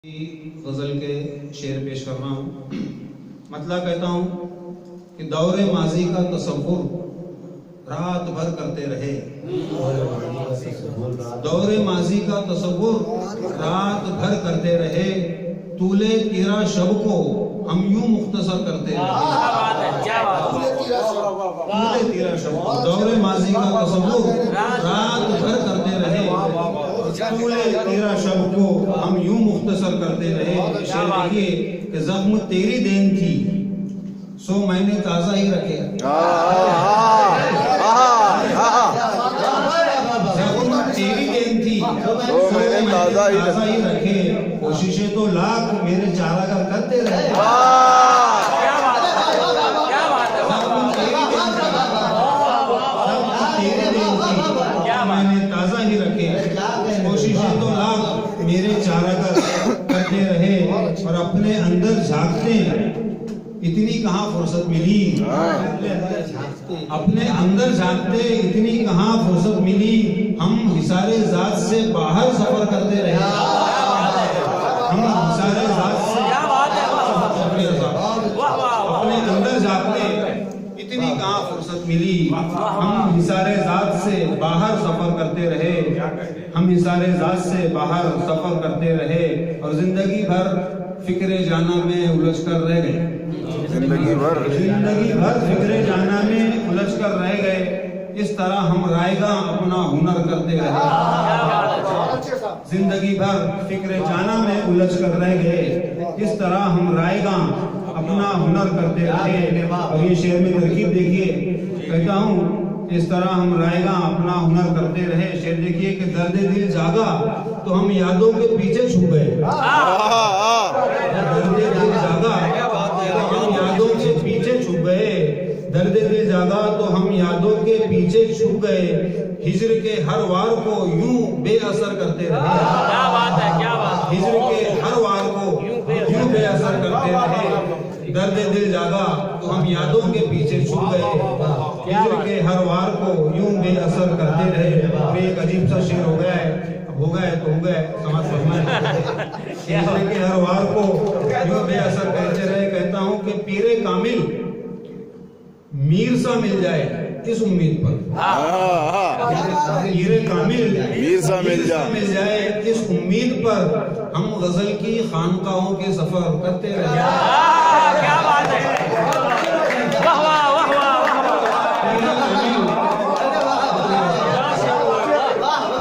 गजल के शेर पेश कर रहा हूँ। मतलब कहता हूँ कि दौरे माजी का तसव्वुर रात भर करते रहे। दौरे माजी का तसव्वुर रात भर करते रहे। तूले तेरा शब को हम यूं मुख्तसर करते रहे। तूले तेरा शब को दौरे माजी का तसव्वुर रात भर करते रहे। तूले तेरा शब को हम यूं मुख्तसर करते रहे। शेर देखिए कि जख्म तेरी देन थी सो मैंने ताजा ही रखे। जख्म तेरी देन थी सो मैंने ताजा ही रखे। कोशिशें तो लाख मेरे चारागार करते रहे। मैंने ताजा ही रखे। कोशिशें तो लाख मेरे चारागार करते रहे। और अपने अंदर झांकते इतनी कहाँ फुर्सत मिली। अपने अंदर झांकते इतनी कहाँ फुर्सत मिली। हम हिसारे जात से बाहर सफर करते रहे। हम हिसारे जात से अपने अंदर झांकते इतनी कहाँ फुर्सत मिली। हम हिसारे जात से बाहर सफर करते रहे। हम हिसारे जात से बाहर सफर करते रहे। और जिंदगी भर फिक्रे जाना में उलझ कर रह गए। जिंदगी भर फिक्रे जाना में उलझ कर रह गए। इस तरह हम रायगा अपना हुनर करते रहे। जिंदगी भर फिक्रे जाना में उलझ कर रह गए। इस तरह हम रायगा अपना हुनर करते रहे। और ये शेर में तरकीब देखिए, कहता हूँ इस तरह हम रायगा अपना हुनर करते रहे। शेर देखिए कि दर्द दिल जागा तो हम यादों के पीछे छू गए। दर्द दिल जागा तो हम यादों के पीछे छू गए। दर्द दिल जागा तो हम यादों के पीछे छू गए। हिज्र के हर वार को यूं बेअसर करते रहे। क्या बात है, क्या बात। हिज्र के हर वार को यूं बेअसर करते रहे। दर्द दिल जागा तो हम यादों के पीछे छू गए। हिज्र के हर वार को यूं बेअसर करते रहे। और एक अजीब सा शेर हो गया है। हो गए तो हो गए, समझ हिज्र के हर वार को यूं बेअसर करते रहे। कहता हूँ कि पीरे कामिल मीर सा मिल जाए इस उम्मीद पर। पीरे कामिल मीर सा मिल जाए इस उम्मीद पर हम गजल की खानकाहों के सफर करते रहे। क्या बात है, वाह वाह वाह वाह।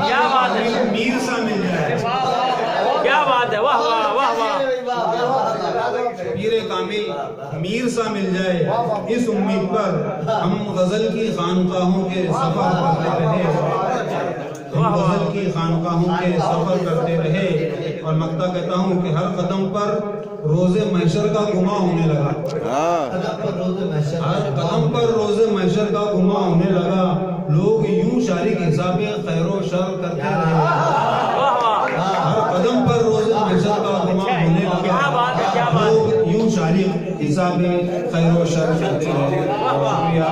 क्या बात है, मीर सा मिल जाए। क्या बात है, वाह वाह वाह वाह। पीरे कामिल मीर सा मिल जाए इस उम्मीद पर हम गजल की खानकाहों के सफर करते रहे। हम गजल की खानकाहों के सफर करते रहे। और मक्ता कहता हूँ कि हर कदम पर रोजे महशर का गुमा होने लगा। हर कदम पर रोजे महशर का गुमा होने लगा। लोग यूं शारिक हिसाबे खैरो शर करते रहे। हर कदम पर रोजे महशर का गुमा होने लगा। लोग यूं शारिक हिसाबे खैरो शर करते रहे। शुक्रिया।